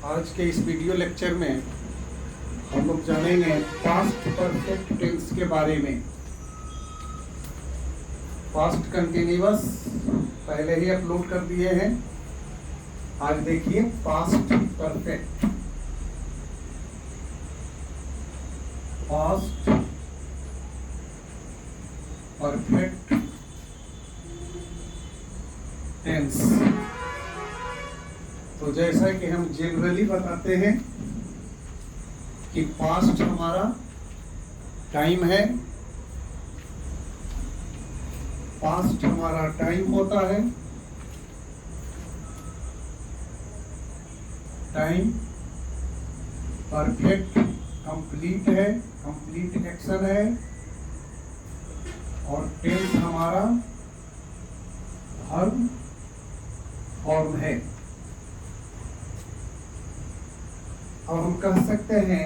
आज के इस वीडियो लेक्चर में हम लोग जानेंगे पास्ट परफेक्ट टेंस के बारे में। पास्ट कंटिन्यूअस पहले ही अपलोड कर दिए हैं। आज देखिए past perfect. Past perfect tense. तो जैसा कि हम जनरली बताते हैं कि पास्ट हमारा टाइम है, पास्ट हमारा टाइम होता है, टाइम परफेक्ट कंप्लीट है, कंप्लीट एक्शन है, और टेंस हमारा वर्ब फॉर्म है। और हम कह सकते हैं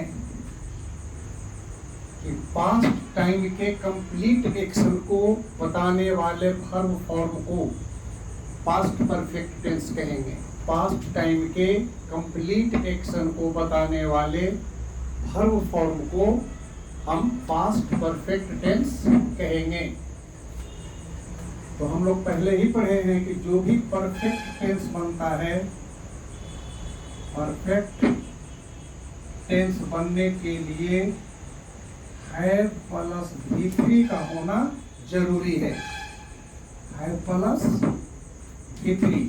कि पास्ट टाइम के कंप्लीट एक्शन को बताने वाले वर्ब फॉर्म को पास्ट परफेक्ट टेंस कहेंगे। पास्ट टाइम के कंप्लीट एक्शन को बताने वाले वर्ब फॉर्म को हम पास्ट परफेक्ट टेंस कहेंगे। तो हम लोग पहले ही पढ़े हैं कि जो भी परफेक्ट टेंस बनता है, परफेक्ट टेंस बनने के लिए हैव प्लस V3 का होना जरूरी है। Have plus V3।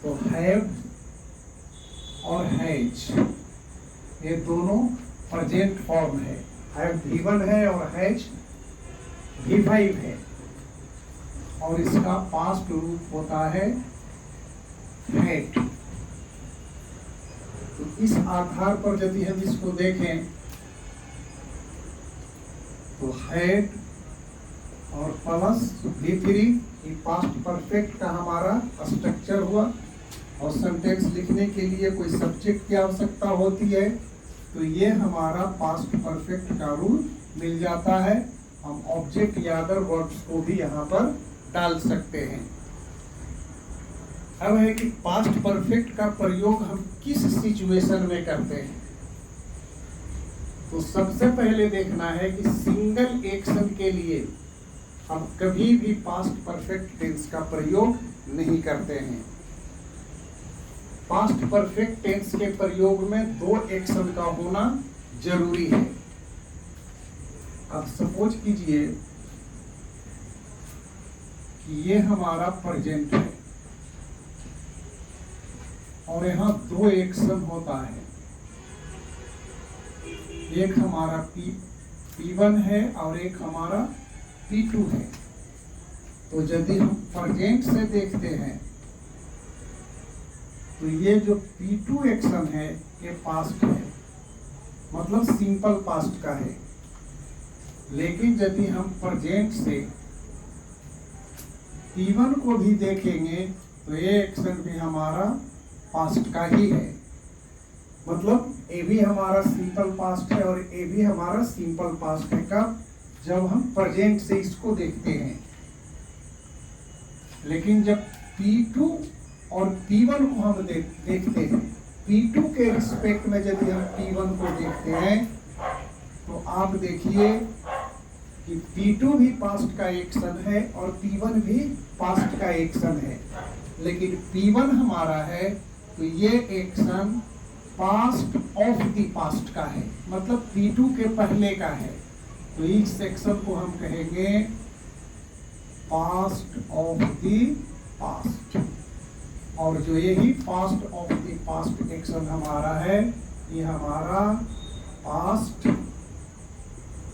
तो हैव और हैज ये दोनों प्रेजेंट फॉर्म है। हैव V1 है और हैज V5 है, और इसका पास्ट रूप होता है हैड। तो इस आधार पर यदि हम इसको देखें तो हैड और प्लस V3 ये पास्ट परफेक्ट का हमारा स्ट्रक्चर हुआ। और सेंटेंस लिखने के लिए कोई सब्जेक्ट की आवश्यकता होती है तो ये हमारा पास्ट परफेक्ट का रूल मिल जाता है। हम ऑब्जेक्ट या अदर वर्ड्स को भी यहाँ पर डाल सकते हैं। अब है कि पास्ट परफेक्ट का प्रयोग हम किस सिचुएशन में करते हैं। तो सबसे पहले देखना है कि सिंगल एक्शन के लिए हम कभी भी पास्ट परफेक्ट टेंस का प्रयोग नहीं करते हैं। पास्ट परफेक्ट टेंस के प्रयोग में दो एक्शन का होना जरूरी है। अब सपोज कीजिए कि ये हमारा प्रेजेंट है और यहाँ दो एक्शन होता है। एक हमारा P1 है और एक हमारा P2 है। तो यदि हम प्रेजेंट से देखते हैं तो ये जो P2 एक्शन है ये पास्ट है, मतलब सिंपल पास्ट का है। लेकिन यदि हम प्रेजेंट से P1 को भी देखेंगे तो ये एक्शन भी हमारा पास्ट का ही है, मतलब ए भी हमारा सिंपल पास्ट है और ए भी हमारा सिंपल पास्ट है। कब? जब हम प्रेजेंट से इसको देखते हैं। लेकिन जब P2 और P1 को हम देखते हैं, P2 के रिस्पेक्ट में यदि हम P1 को देखते हैं तो आप देखिए कि P2 भी पास्ट का एक्शन है और P1 भी पास्ट का एक्शन है। लेकिन P1 हमारा है तो ये action past of the past का है, मतलब P2 के पहले का है। तो इस सेक्शन को हम कहेंगे पास्ट ऑफ द पास्ट। और जो यही past of the past action हमारा है ये हमारा पास्ट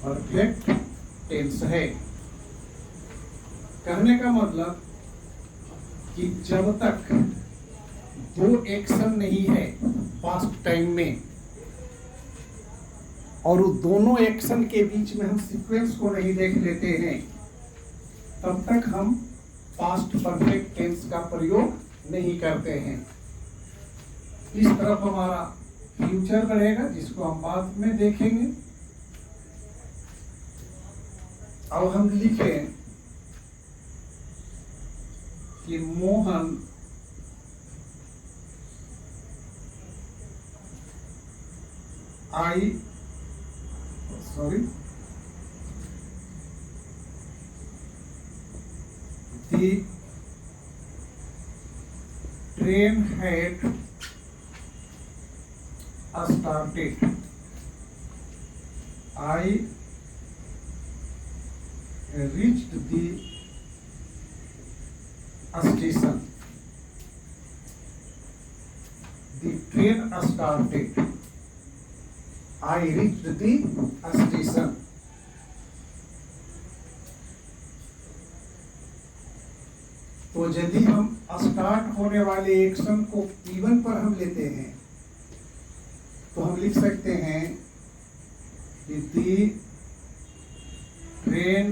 परफेक्ट टेंस है। कहने का मतलब कि जब तक दो एक्शन नहीं है पास्ट टाइम में और दोनों एक्शन के बीच में हम सीक्वेंस को नहीं देख लेते हैं, तब तक हम पास्ट परफेक्ट टेंस का प्रयोग नहीं करते हैं। इस तरफ हमारा फ्यूचर बढ़ेगा जिसको हम बाद में देखेंगे। अब हम लिखें कि Mohan I, sorry, the train had started. I reached the station. The train started. I reached the station. तो यदि हम स्टार्ट होने वाले एक्शन को P1 पर हम लेते हैं तो हम लिख सकते हैं कि the train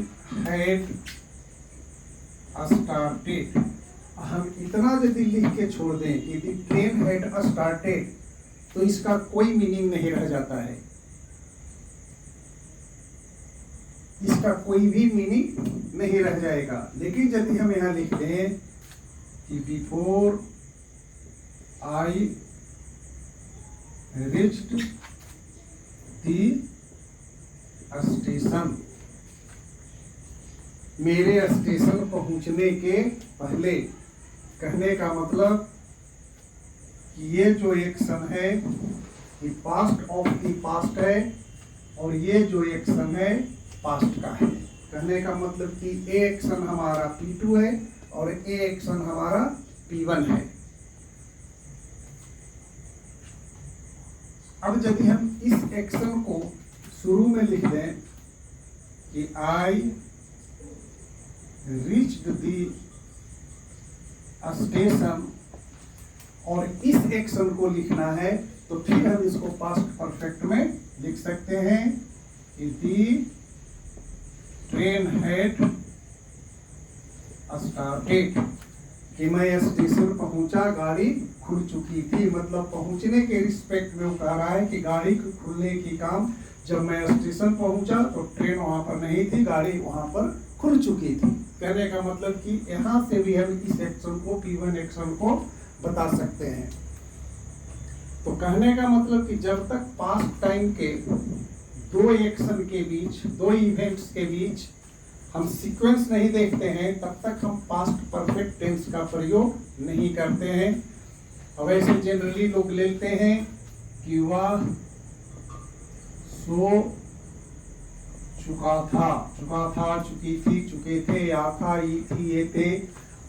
had started। हम इतना यदि लिख के छोड़ दें कि the train had started तो इसका कोई मीनिंग नहीं रह जाता है, इसका कोई भी मीनिंग नहीं रह जाएगा। लेकिन यदि हम यहाँ लिख दें कि before I reached the station, मेरे स्टेशन पहुंचने के पहले, कहने का मतलब ये जो एक्शन है ये पास्ट ऑफ दी पास्ट है और ये जो एक्शन है पास्ट का है। कहने का मतलब कि ए एक्शन हमारा P2 है और ए एक्शन हमारा P1 है। अब यदि हम इस एक्शन को शुरू में लिख दें कि आई रीच्ड दी स्टेशन और इस एक्शन को लिखना है तो फिर हम इसको पास्ट परफेक्ट में लिख सकते हैं कि दी ट्रेन हैड स्टार्टेड, कि मैं स्टेशन पहुंचा, गाड़ी खुल चुकी थी। मतलब पहुंचने के रिस्पेक्ट में वो कह रहा है कि गाड़ी खुलने की काम जब मैं स्टेशन पहुंचा तो ट्रेन वहां पर नहीं थी, गाड़ी वहां पर खुल चुकी थी। कहने का मतलब कि यहां से भी हम इस एक्शन को P1 एक्शन को बता सकते हैं। तो कहने का मतलब कि जब तक पास्ट टाइम के दो एक्शन के बीच, दो इवेंट्स के बीच हम सीक्वेंस नहीं देखते हैं तब तक हम पास्ट परफेक्ट टेंस का प्रयोग नहीं करते हैं। अब ऐसे जनरली लोग लेते हैं कि वह सो चुका था, चुकी थी, चुके थे, या था, ये थी, ये थे,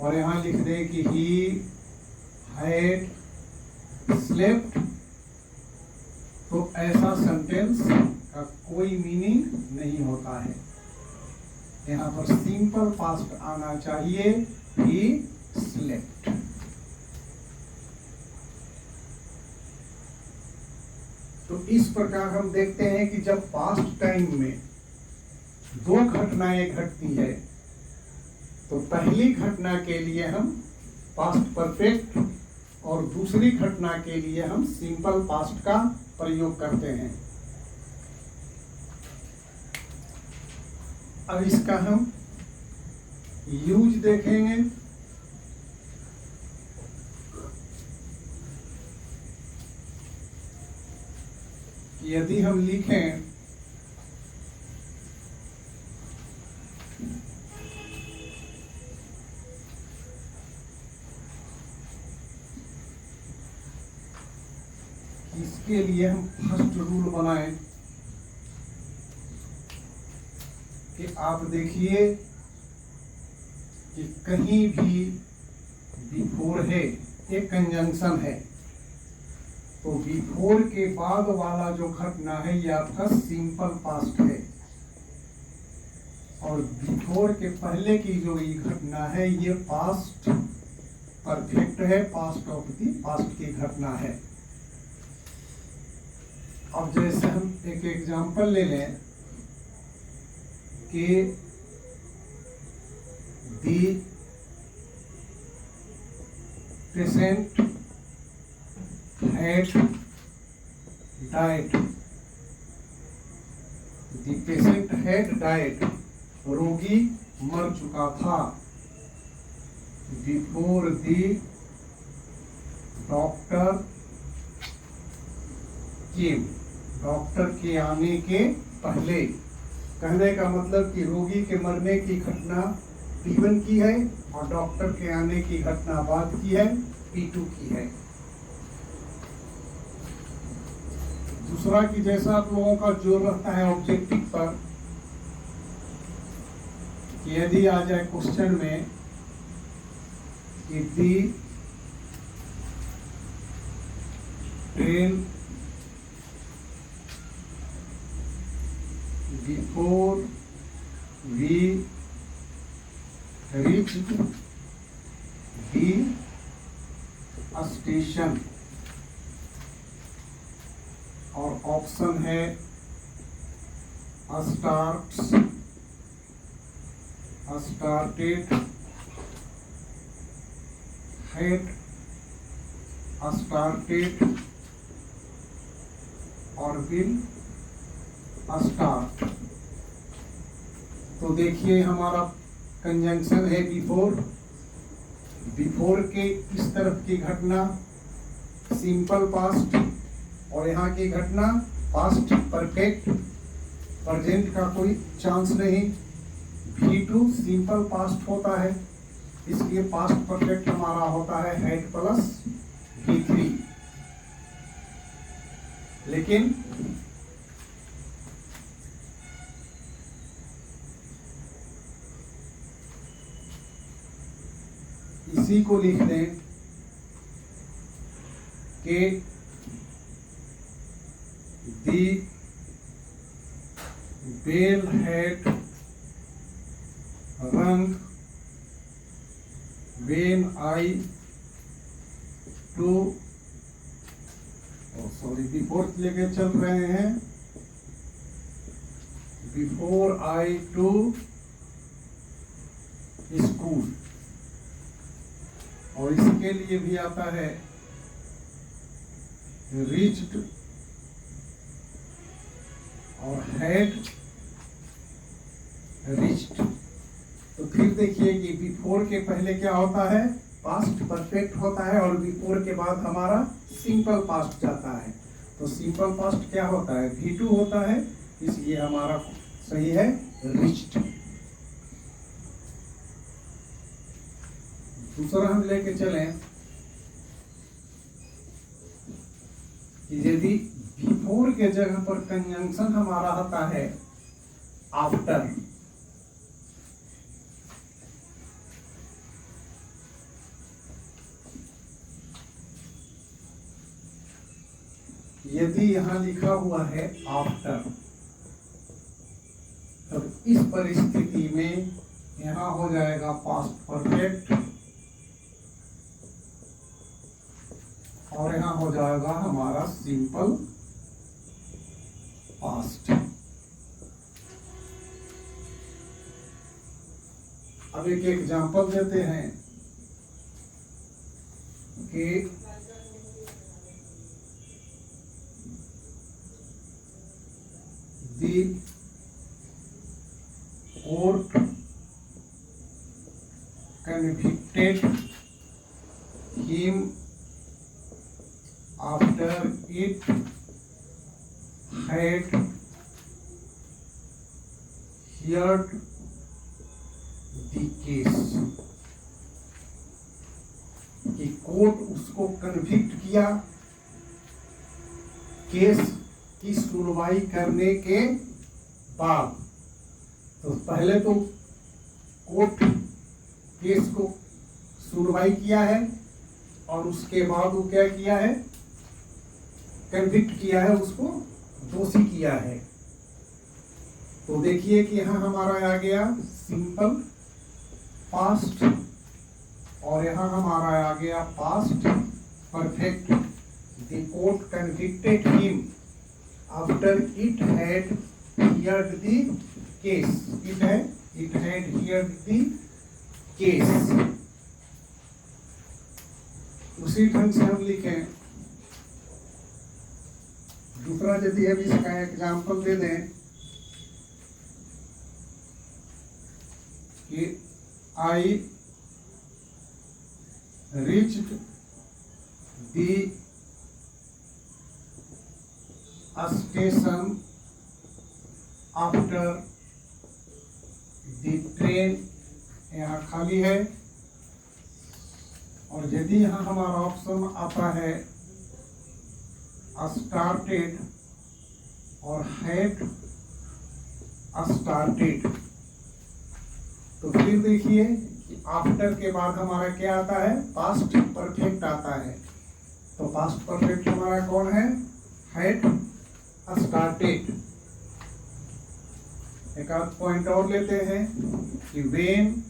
और यहाँ लिख दें कि ही हैड स्लेप्ट। तो ऐसा सेंटेंस का कोई मीनिंग नहीं होता है। यहाँ पर सिंपल पास्ट आना चाहिए, ही स्लेप्ट। तो इस प्रकार हम देखते हैं कि जब पास्ट टाइम में दो घटनाएं घटती है तो पहली घटना के लिए हम पास्ट परफेक्ट और दूसरी घटना के लिए हम सिंपल पास्ट का प्रयोग करते हैं। अब इसका हम यूज देखेंगे। यदि हम लिखें इसके लिए हम फर्स्ट रूल बनाएं कि आप देखिए कि कहीं भी बिफोर है, एक कंजंक्शन है, तो बिफोर के बाद वाला जो घटना है ये आपका सिंपल पास्ट है और बिफोर के पहले की जो ये घटना है ये पास्ट परफेक्ट है, पास्ट ऑफ दी पास्ट की घटना है। अब जैसे हम एक एग्जांपल ले लें कि दी patient had died, the patient had died, रोगी मर चुका था, before the doctor came, doctor के आने के पहले। कहने का मतलब कि रोगी के मरने की घटना P1 की है और डॉक्टर के आने की घटना बाद की है, P2 की है। दूसरा कि जैसा आप लोगों का जोर रहता है ऑब्जेक्टिव पर, कि यदि आ जाए क्वेश्चन में कि the train before we reached the station, और ऑप्शन है started, had started और will start। तो देखिए हमारा कंजंक्शन है बिफोर के इस तरफ की घटना सिंपल पास्ट और यहाँ की घटना पास्ट परफेक्ट, प्रेजेंट का कोई चांस नहीं। V2 सिंपल पास्ट होता है, इसलिए पास्ट परफेक्ट हमारा होता है हैड प्लस V3। लेकिन इसी को लिख दें कि दी बेल हैड रंग when I to बिफोर लेके चल रहे हैं, बिफोर आई टू स्कूल। और इसके लिए भी आता है reached और had reached। तो फिर देखिए कि बिफोर के पहले क्या होता है, पास्ट परफेक्ट होता है और बिफोर के बाद हमारा सिंपल पास्ट जाता है। तो सिंपल पास्ट क्या होता है, V2 होता है, इसलिए हमारा सही है reached। दूसरा हम लेके चलें कि यदि बिफोर के जगह पर कंजंक्शन हमारा आता है आफ्टर, यदि यहां लिखा हुआ है आफ्टर, तब इस परिस्थिति में यहां हो जाएगा पास्ट परफेक्ट और यहां हो जाएगा हमारा सिंपल पास्ट। अब एक एग्जांपल देते हैं कि the court convicted him after it had heard the case। कि कोर्ट उसको कन्विक्ट किया केस की सुनवाई करने के बाद। तो पहले तो कोर्ट केस को सुनवाई किया है और उसके बाद वो क्या किया है, कन्विक्ट किया है, उसको दोषी किया है। तो देखिए कि यहाँ हमारा आ गया सिंपल पास्ट और यहाँ हमारा आ गया past perfect. The court convicted him after it had heard the case. It had heard the case. उसी ढंग से हम लिखें दूसरा, यदि हम इसका एग्जाम्पल दे दें कि आई reached the station after the train, यहाँ खाली है। और यदि यहाँ हमारा ऑप्शन आता है स्टार्टेड और हैड स्टार्टेड, तो फिर देखिए कि आफ्टर के बाद हमारा क्या आता है, पास्ट परफेक्ट आता है। तो पास्ट परफेक्ट हमारा कौन है, हैड स्टार्टेड। एक आध पॉइंट और लेते हैं कि वेन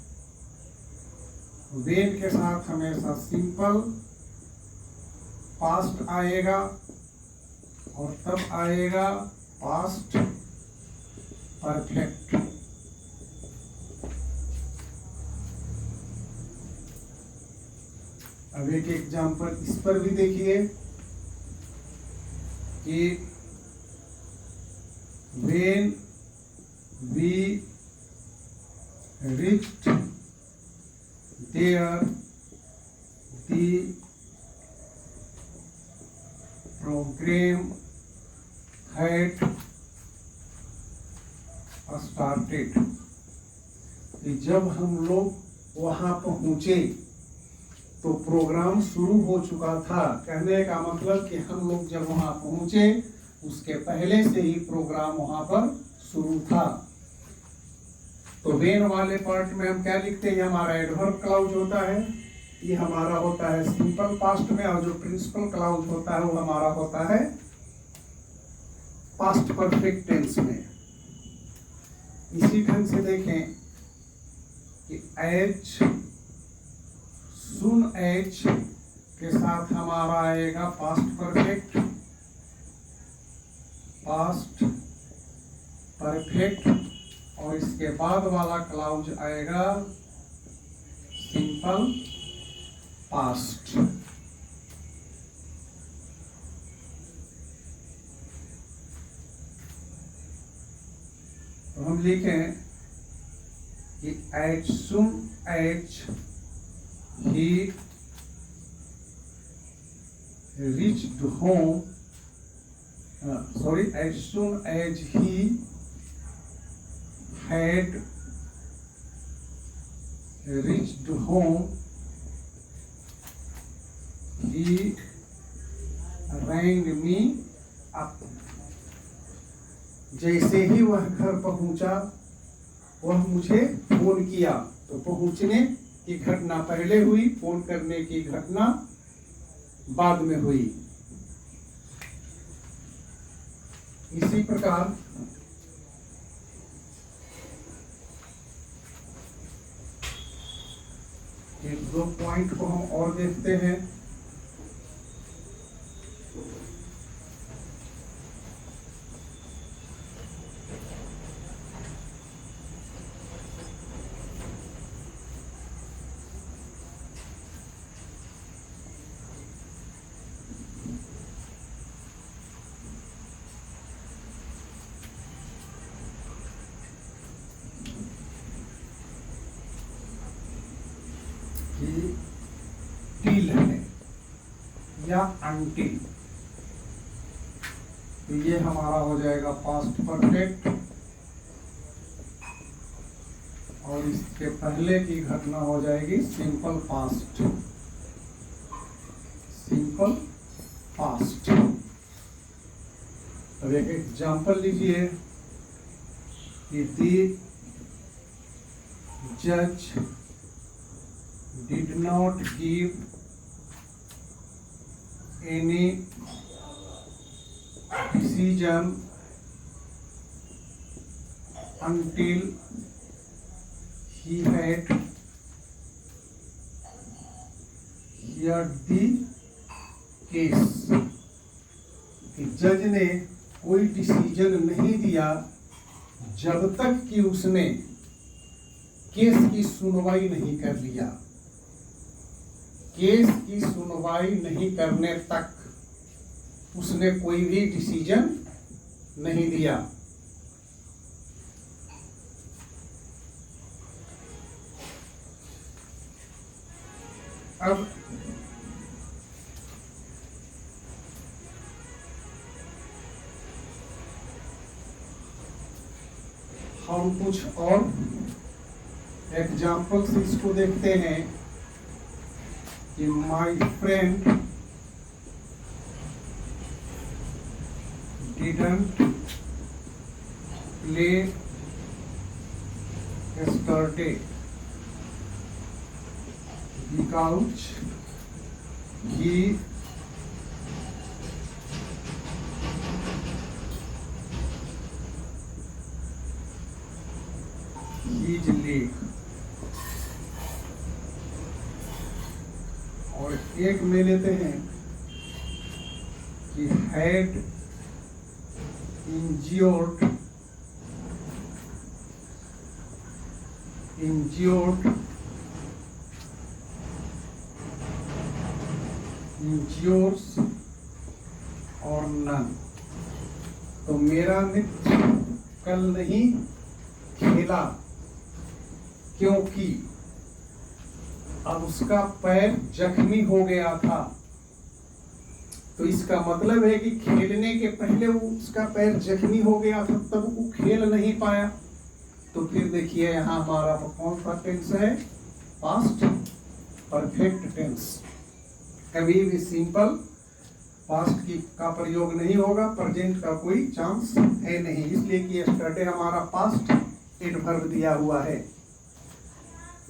के साथ हमेशा सिंपल पास्ट आएगा और तब आएगा पास्ट परफेक्ट। अब एक एग्जाम्पल इस पर भी देखिए कि when we reached there the program had started। कि जब हम लोग वहां पहुंचे तो प्रोग्राम शुरू हो चुका था। कहने का मतलब कि हम लोग जब वहां पहुंचे उसके पहले से ही प्रोग्राम वहां पर शुरू था। तो वेन वाले पार्ट में हम क्या लिखते हैं, हमारा एडवर्ब क्लाउज होता है, ये हमारा होता है सिंपल पास्ट में, और जो प्रिंसिपल क्लाउज होता है वो हमारा होता है पास्ट परफेक्ट टेंस में। इसी ढंग से देखें कि एज सुन एज के साथ हमारा आएगा पास्ट परफेक्ट, पास्ट परफेक्ट, और इसके बाद वाला क्लाउज आएगा सिंपल पास्ट। तो हम लिखें कि as soon as he reached home, as soon as he had reached home he rang me up। जैसे ही वह घर पहुंचा वह मुझे फोन किया। तो पहुंचने की घटना पहले हुई, फोन करने की घटना बाद में हुई। इसी प्रकार एक दो पॉइंट को हम और देखते हैं। टिल है या अनटिल, तो ये हमारा हो जाएगा पास्ट परफेक्ट, और इसके पहले की घटना हो जाएगी सिंपल पास्ट, सिंपल पास्ट। अब एक एग्जाम्पल लीजिए कि द जज did not give any decision until he had heard the case। कि जज ने कोई डिसीजन नहीं दिया जब तक कि उसने केस की सुनवाई नहीं कर लिया। केस की सुनवाई नहीं करने तक उसने कोई भी डिसीजन नहीं दिया। अब कुछ और एग्जाम्पल्स इसको देखते हैं कि my friend didn't play yesterday because he is late। और एक में लेते हैं कि had injured इंज्योर्स और नन। तो मेरा मित्र कल नहीं खेला क्योंकि अब उसका पैर जख्मी हो गया था। तो इसका मतलब है कि खेलने के पहले वो उसका पैर जख्मी हो गया था, तब वो खेल नहीं पाया। तो फिर देखिए यहाँ हमारा कौन सा टेंस है? Past perfect tense. कभी भी सिंपल पास्ट की का प्रयोग नहीं होगा, प्रेजेंट का कोई चांस है नहीं, इसलिए कि यस्टरडे हमारा पास्ट एडवर्ब दिया हुआ है।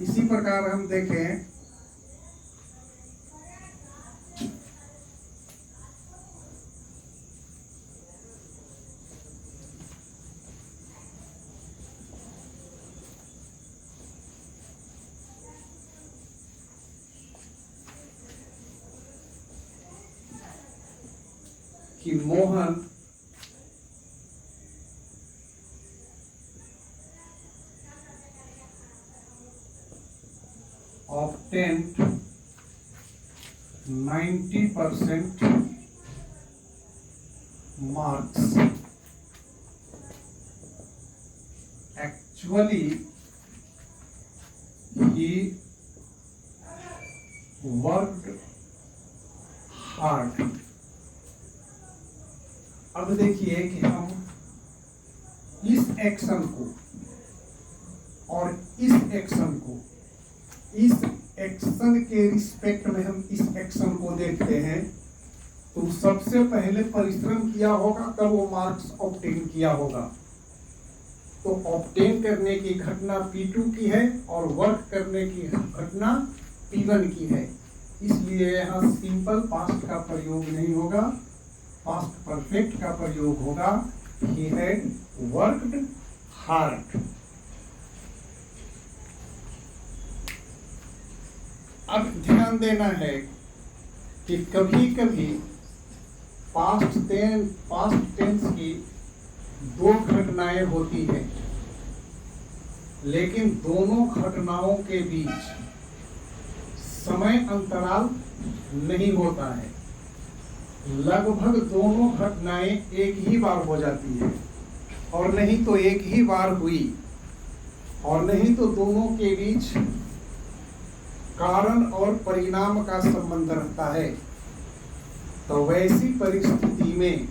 इसी प्रकार हम देखें कि Mohan obtained 90% marks। Actually he worked hard। अब देखिए कि हम इस एक्शन को और इस एक्शन को, इस एक्शन के रिस्पेक्ट में हम इस एक्शन को देखते हैं। तो सबसे पहले परिश्रम किया होगा, तब वो मार्क्स ऑब्टेन किया होगा। तो ऑब्टेन करने की घटना P2 की है और वर्क करने की घटना P1 की है, इसलिए यहाँ सिंपल पास्ट का प्रयोग नहीं होगा, पास्ट परफेक्ट का प्रयोग होगा। He had worked hard। अब ध्यान देना है कि कभी कभी पास्ट टेंस की दो घटनाएं होती है, लेकिन दोनों घटनाओं के बीच समय अंतराल नहीं होता है। लगभग दोनों घटनाएं एक ही बार हो जाती है, और नहीं तो एक ही बार हुई, और नहीं तो दोनों के बीच कारण और परिणाम का संबंध रहता है। तो वैसी परिस्थिति में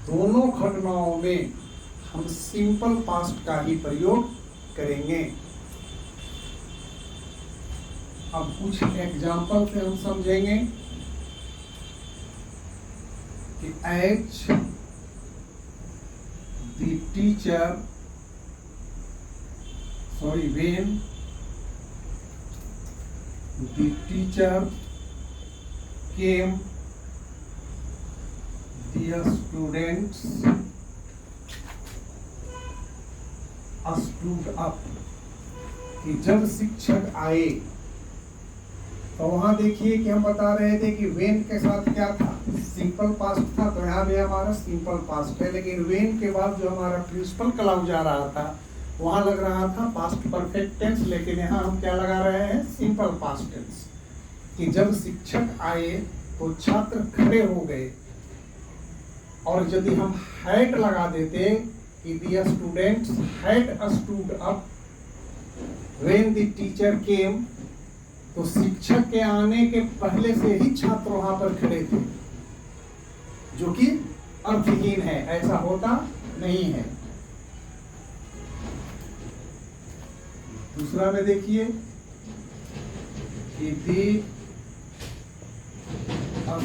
दोनों घटनाओं में हम सिंपल पास्ट का ही प्रयोग करेंगे। अब कुछ एग्जाम्पल से हम समझेंगे कि as the teacher when the teacher came, the students stood up। कि जब शिक्षक आए, तो वहां देखिए कि हम बता रहे थे कि वेन के साथ क्या था? सिंपल पास्ट था, तो यहाँ भी हमारा सिंपल पास्ट है। लेकिन वेन के बाद जो हमारा प्रिंसिपल क्लाउज आ रहा था, वहां लग रहा था पास्ट परफेक्ट टेंस, लेकिन यहाँ हम क्या लगा रहे हैं? Simple past tense. कि जब शिक्षक आए तो छात्र खड़े हो गए, और यदि हम हैड लगा देते कि the students had stood up when the teacher came, तो शिक्षक के आने के पहले से ही छात्र वहां पर खड़े थे, जो कि अर्थहीन है, ऐसा होता नहीं है। दूसरा में देखिए कि the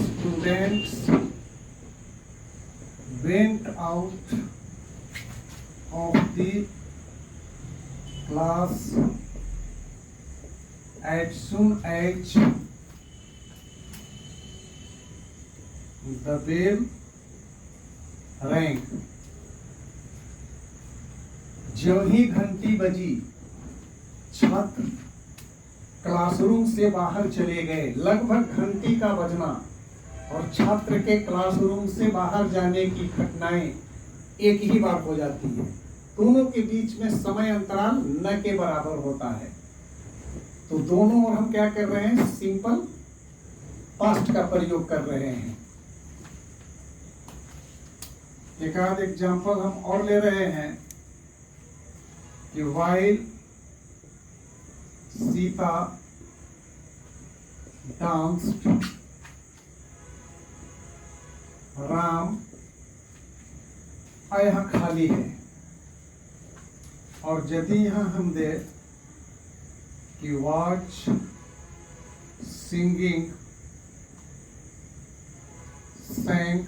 students went out of the class as soon as the bell rang। जब ही घंटी बजी छात्र क्लासरूम से बाहर चले गए। लगभग घंटी का बजना और छात्र के क्लासरूम से बाहर जाने की घटनाएं एक ही बार हो जाती है। दोनों के बीच में समय अंतराल न के बराबर होता है। तो दोनों ओर हम क्या कर रहे हैं, सिंपल पास्ट का प्रयोग कर रहे हैं। एक आध एग्जाम्पल हम और ले रहे हैं कि while सीता danced राम, यहाँ खाली है। और यदि यहाँ हम दे कि watch singing sang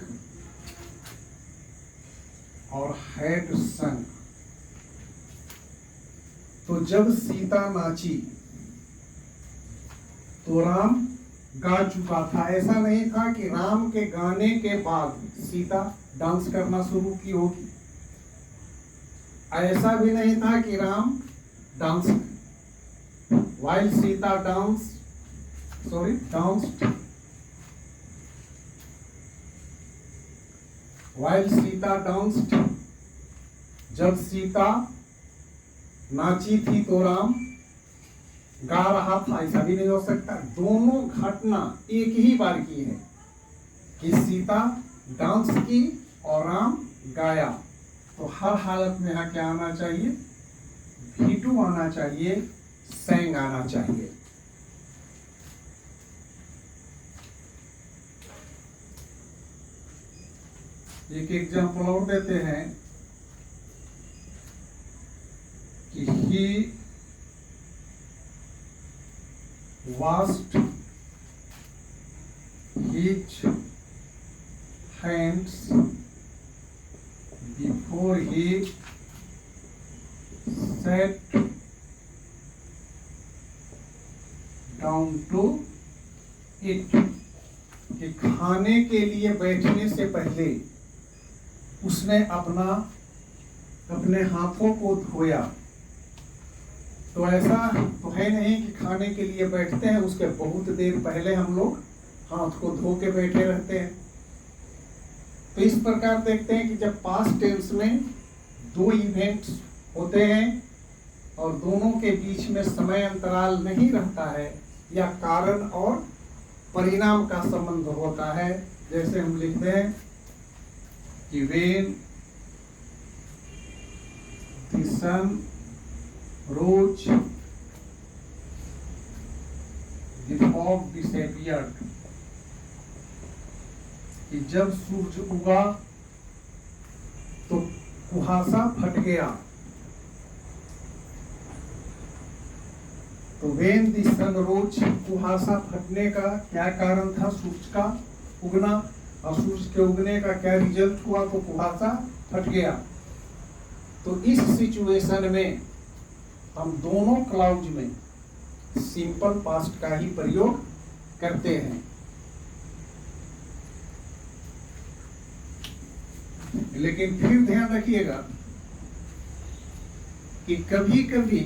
और had sung, तो जब सीता नाची तो राम गा चुका था। ऐसा नहीं था कि राम के गाने के बाद सीता डांस करना शुरू की होगी। ऐसा भी नहीं था कि Ram dance while Sita danced while Sita danced, जब सीता नाची थी तो राम गा रहा था। ऐसा भी नहीं हो सकता। दोनों घटना एक ही बार की है कि सीता डांस की और राम गाया। तो हर हालत में यहाँ क्या आना चाहिए, V2 आना चाहिए, sang आना चाहिए। एक एग्जाम्पल और देते हैं कि he washed his hands before he sat down to eat। कि खाने के लिए बैठने से पहले उसने अपने हाथों को धोया। तो ऐसा तो है नहीं कि खाने के लिए बैठते हैं उसके बहुत देर पहले हम लोग हाथ को धो के बैठे रहते हैं। तो इस प्रकार देखते हैं कि जब पास्ट टेंस में दो इवेंट्स होते हैं और दोनों के बीच में समय अंतराल नहीं रहता है या कारण और परिणाम का संबंध होता है, जैसे हम लिखते हैं कि when the sun rose the fog disappeared। कि जब सूरज उगा तो कुहासा फट गया। तो when the sun rose, कुहासा फटने का क्या कारण था, सूरज का उगना, और सूरज के उगने का क्या रिजल्ट हुआ, तो कुहासा फट गया। तो इस सिचुएशन में हम दोनों क्लाउज में सिंपल पास्ट का ही प्रयोग करते हैं। लेकिन फिर ध्यान रखिएगा कि कभी कभी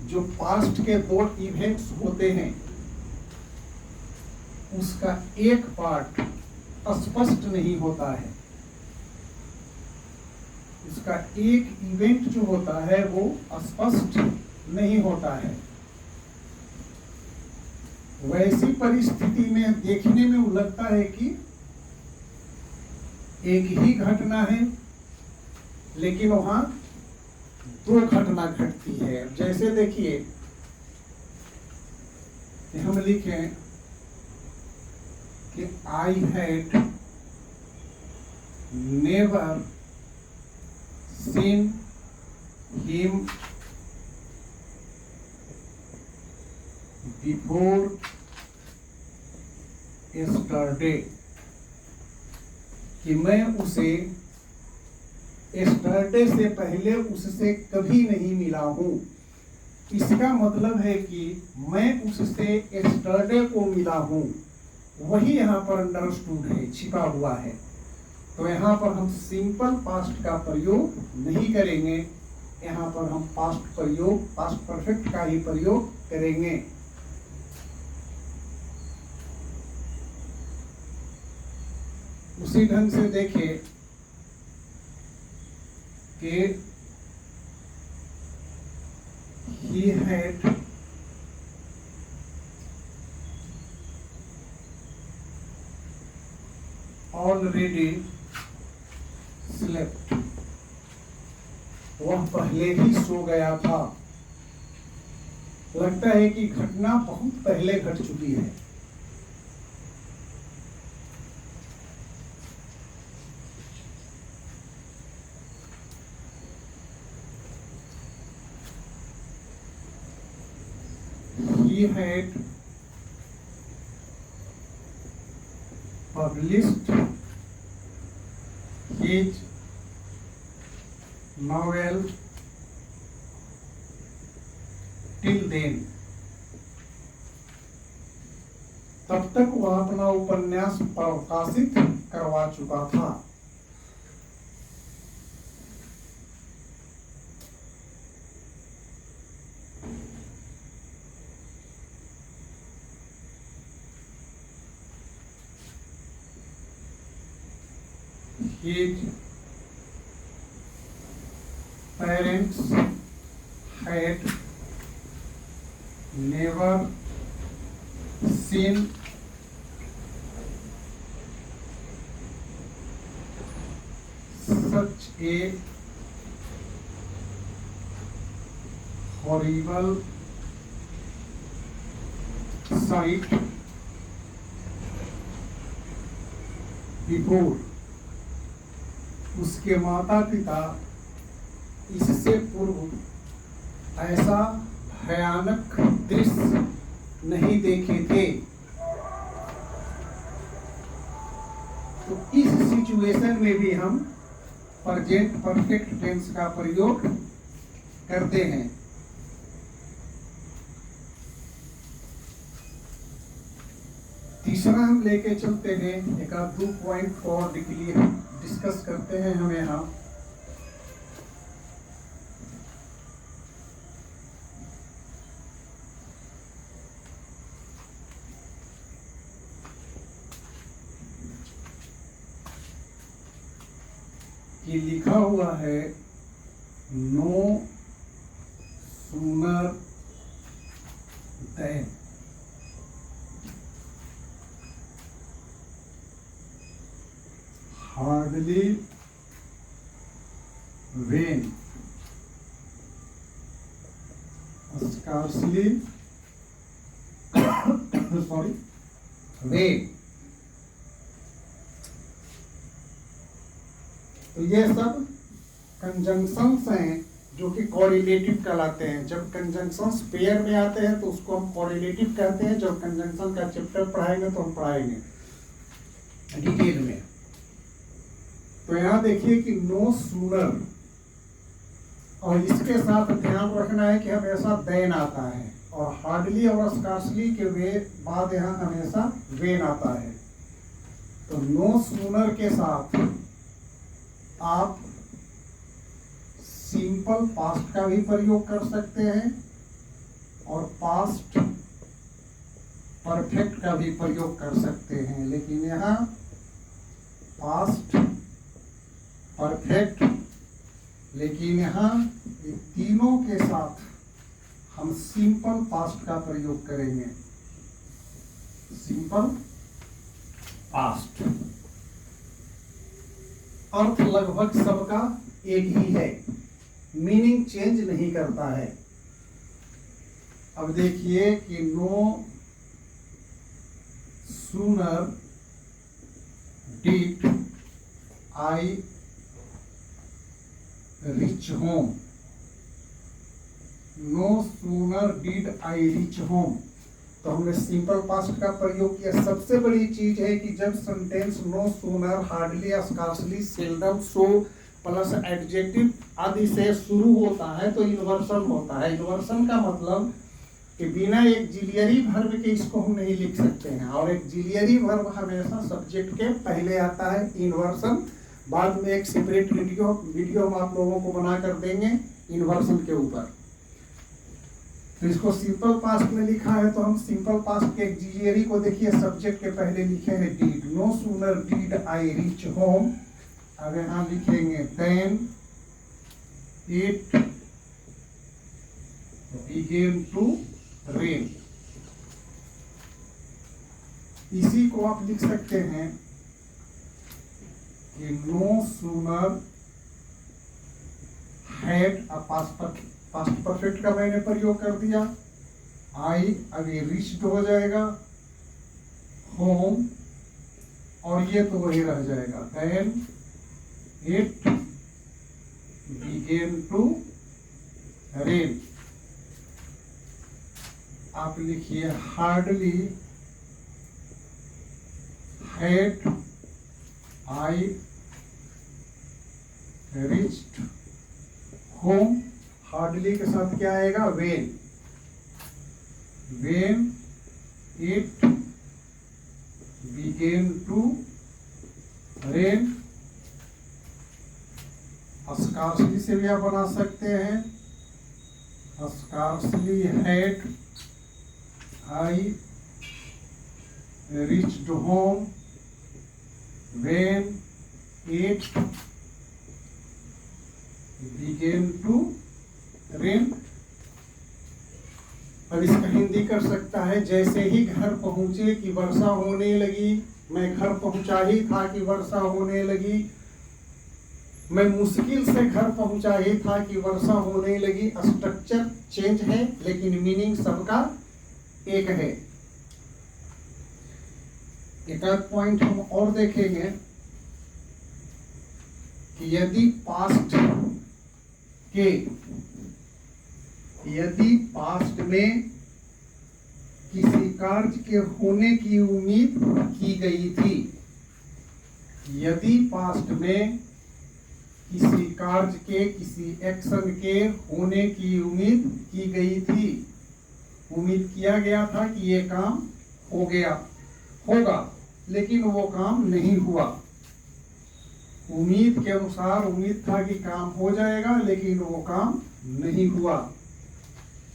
जो पास्ट के दो इवेंट्स होते हैं उसका एक पार्ट स्पष्ट नहीं होता है। इसका एक इवेंट जो होता है वो स्पष्ट नहीं होता है। वैसी परिस्थिति में देखने में वो लगता है कि एक ही घटना है, लेकिन वहां दो घटना घटती है। जैसे देखिए कि हम लिखें कि I had never seen him before yesterday, कि मैं उसे यस्टरडे से पहले उससे कभी नहीं मिला हूं। इसका मतलब है कि मैं उससे यस्टरडे को मिला हूं, वही यहाँ पर अंडरस्टूड है, छिपा हुआ है। तो यहाँ पर हम सिंपल पास्ट का प्रयोग नहीं करेंगे, यहाँ पर हम पास्ट परफेक्ट का ही प्रयोग करेंगे। उसी ढंग से देखिए कि he had already slept, वह पहले ही सो गया था। लगता है कि घटना बहुत पहले घट चुकी है। He had published his novel till then, तब तक वह अपना उपन्यास प्रकाशित करवा चुका था। His parents had never seen such a horrible sight before, उसके माता पिता इससे पूर्व ऐसा भयानक दृश्य नहीं देखे थे। तो इस सिचुएशन में भी हम प्रेजेंट परफेक्ट टेंस का प्रयोग करते हैं। तीसरा हम लेके चलते हैं, एक आध 2 पॉइंट और डिस्कस करते हैं हम यहाँ। कि लिखा हुआ है no sooner than, hardly when, scarcely sorry when। तो ये सब कंजंक्शंस हैं जो कि कोरिलेटिव कहलाते हैं। जब कंजंक्शंस पेयर में आते हैं तो उसको हम कोरिलेटिव कहते हैं। जब कंजंक्शन का चैप्टर पढ़ाएंगे तो हम पढ़ाएंगे डिटेल में। तो यहाँ देखिए कि नो सूनर, और इसके साथ ध्यान रखना है कि हमेशा देन आता है, और हार्डली और स्कार्सली के बाद यहाँ हमेशा वेन आता है। तो नो सूनर के साथ आप सिंपल पास्ट का भी प्रयोग कर सकते हैं और पास्ट परफेक्ट का भी प्रयोग कर सकते हैं, लेकिन यहाँ पास्ट परफेक्ट, लेकिन यहाँ तीनों के साथ हम सिंपल पास्ट का प्रयोग करेंगे। सिंपल पास्ट, अर्थ लगभग सबका एक ही है, मीनिंग चेंज नहीं करता है। अब देखिए कि no sooner did I reach home, no sooner did I reach home. तो हमने सिंपल पास्ट का प्रयोग किया। सबसे बड़ी चीज है कि जब sentence no sooner, hardly, scarcely, seldom, so plus adjective आदि से शुरू होता है तो इन्वर्सन होता है। इन्वर्सन का मतलब कि बिना एक जिलियरी वर्ब के इसको हम नहीं लिख सकते हैं, और एक जिलियरी वर्ब हमेशा सब्जेक्ट के पहले आता है। इन्वर्सन बाद में एक सेपरेट वीडियो हम आप लोगों को बना कर देंगे इन्वर्सन के ऊपर। तो इसको सिंपल पास्ट में लिखा है, तो हम सिंपल पास्ट के एक जिलियरी को देखिए, सब्जेक्ट के पहले लिखे हैं did. No sooner did I reach home, अब यहां लिखेंगे then it began to rain. इसी को आप लिख सकते हैं कि no sooner had, past perfect का मैंने प्रयोग कर दिया, आई अब ये रिच्ड हो जाएगा, होम और ये तो वही रह जाएगा, then it began to rain. आप लिखिए hardly had I reached home, hardly के साथ क्या आएगा, when, when it began to rain. Scarcely से भी आप बना सकते हैं, scarcely had I reached home when it began to rain. अब इसका हिंदी कर सकता है, जैसे ही घर पहुंचे कि वर्षा होने लगी, मैं घर पहुंचा ही था कि वर्षा होने लगी, मैं मुश्किल से घर पहुंचा ही था कि वर्षा होने लगी। स्ट्रक्चर चेंज है लेकिन मीनिंग सबका एक है। एक आध पॉइंट हम और देखेंगे कि यदि पास्ट में किसी कार्य के होने की उम्मीद की गई थी, यदि पास्ट में किसी कार्य के, किसी एक्शन के होने की उम्मीद की गई थी, उम्मीद किया गया था कि ये काम होगा, लेकिन वो काम नहीं हुआ। उम्मीद के अनुसार उम्मीद था कि काम हो जाएगा, लेकिन वो काम नहीं हुआ।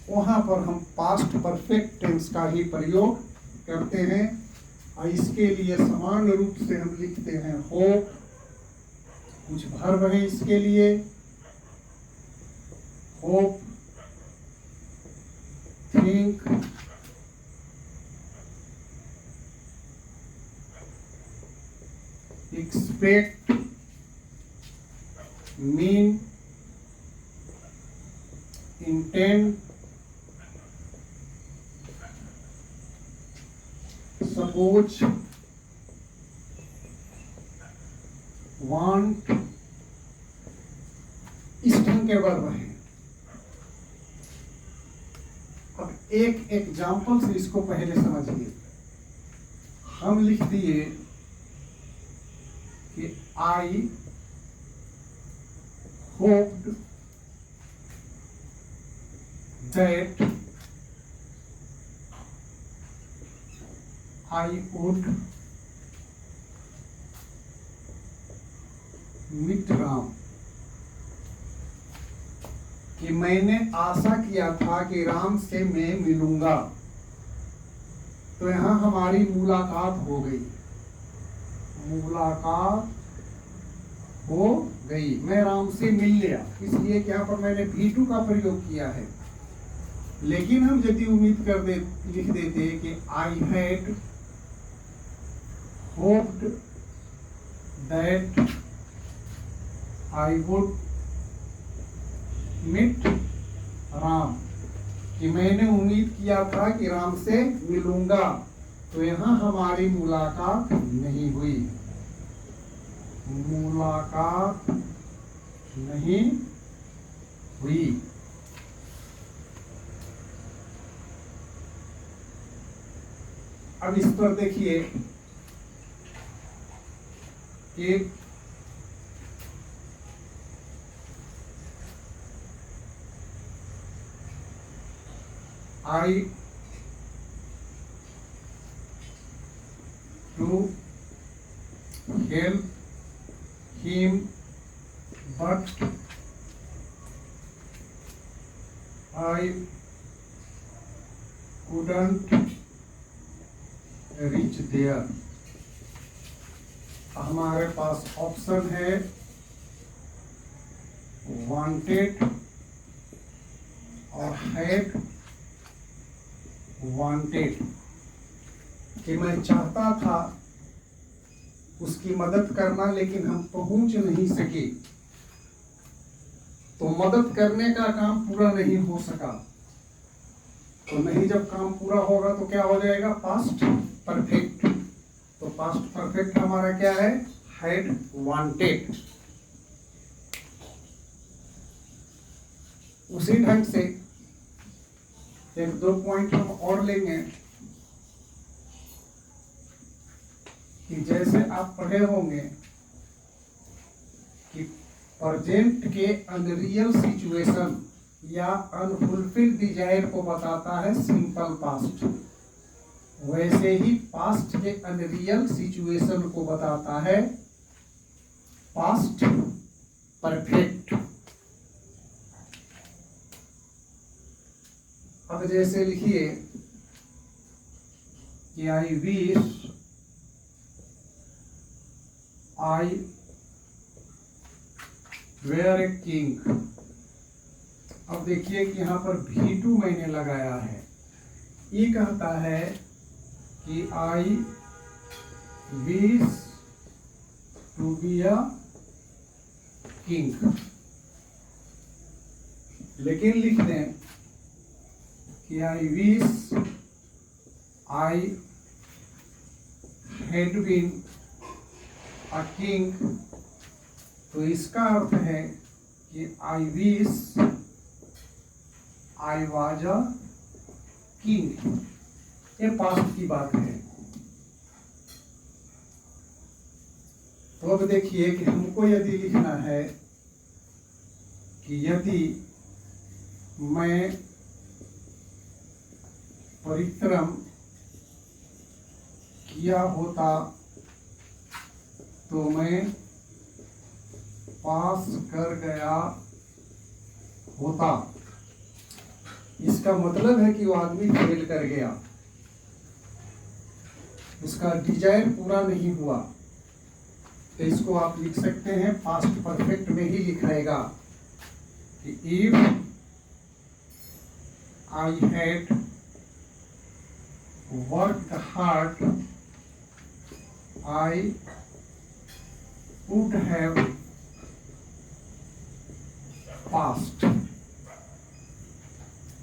वहां पर हम पास्ट परफेक्ट टेंस का ही प्रयोग करते हैं, और इसके लिए समान रूप से हम लिखते हैं होप, कुछ वर्ब है इसके लिए, hope, think, expect, mean, intend, suppose, want, इस ढंग के वर्ब हैं। अब एक एग्जाम्पल से इसको पहले समझिए। हम लिख दिए कि I hoped that I would meet राम, कि मैंने आशा किया था कि राम से मैं मिलूंगा। तो यहां हमारी मुलाकात हो गई, मैं राम से मिल लिया, इसलिए यहाँ पर मैंने V2 का प्रयोग किया है। लेकिन हम यदि उम्मीद लिख देते कि I had hoped that I would meet राम, कि मैंने उम्मीद किया था कि राम से मिलूंगा, तो यहाँ हमारी मुलाकात नहीं हुई, मुलाकात नहीं हुई। अब इस पर देखिए कि I to help him, but I couldn't reach there. हमारे पास ऑप्शन है वांटेड और हैड वांटेड, कि मैं चाहता था उसकी मदद करना लेकिन हम पहुंच नहीं सके, तो मदद करने का काम पूरा नहीं हो सका। तो नहीं, जब काम पूरा होगा तो क्या हो जाएगा? Past perfect. तो पास्ट परफेक्ट हमारा क्या है? Had wanted. उसी ढंग से एक दो पॉइंट हम और लेंगे कि जैसे आप पढ़े होंगे कि प्रेजेंट के अनरियल सिचुएशन या अनफुलफिल्ड डिजायर को बताता है सिंपल पास्ट, वैसे ही पास्ट के अनरियल सिचुएशन को बताता है पास्ट परफेक्ट। अब जैसे लिखिए कि I wish I were a king. अब देखिए कि यहाँ पर V2 मैंने लगाया है। ये कहता है कि I wish to be a king, लेकिन लिख दें कि I wish I had been a king, तो इसका अर्थ है कि I wish I was a king. ये पास्ट की बात है। तो अब देखिए कि हमको यदि लिखना है कि यदि मैं परिश्रम किया होता तो मैं पास कर गया होता। इसका मतलब है कि वो आदमी फेल कर गया, उसका डिजायर पूरा नहीं हुआ। तो इसको आप लिख सकते हैं पास्ट परफेक्ट में ही लिखाएगा कि if I had worked hard I would have past.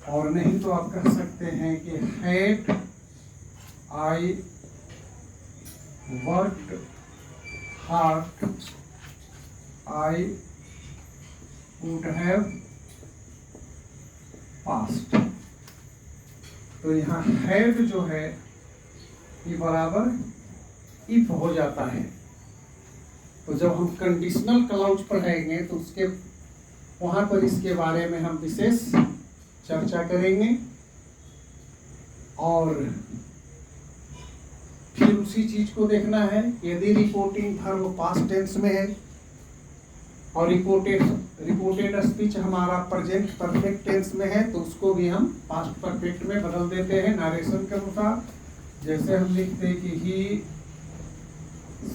और नहीं तो आप कह सकते हैं कि had I worked hard I would have past. तो यहाँ हैड जो है ये बराबर इफ हो जाता है। तो जब हम कंडीशनल क्लाउज पढ़ाएंगे तो उसके वहां पर इसके बारे में हम विशेष चर्चा करेंगे। और फिर उसी चीज को देखना है यदि रिपोर्टिंग वर्ब पास्ट टेंस में है और रिपोर्टेड स्पीच हमारा प्रेजेंट परफेक्ट टेंस में है तो उसको भी हम पास्ट परफेक्ट में बदल देते हैं नरेशन के अनुसार। जैसे हम लिखते हैं कि he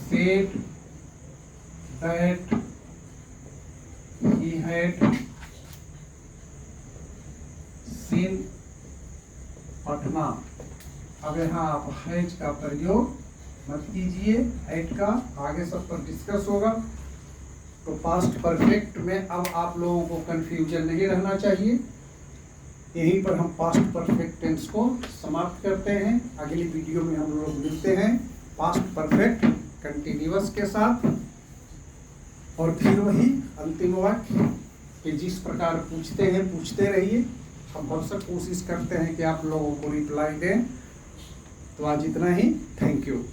said that he had seen Patna. अब यहाँ आप हैज का प्रयोग मत कीजिए, हैड का आगे सब पर डिस्कस होगा। तो पास्ट परफेक्ट में अब आप लोगों को कंफ्यूजन नहीं रहना चाहिए। यहीं पर हम पास्ट परफेक्ट टेंस को समाप्त करते हैं। अगली वीडियो में हम लोग मिलते हैं पास्ट परफेक्ट कंटिन्यूअस के साथ। और फिर वही अंतिम वाक्य कि जिस प्रकार पूछते हैं पूछते रहिए। हम भरसक कोशिश करते हैं कि आप लोगों को रिप्लाई दें। तो आज इतना ही, थैंक यू।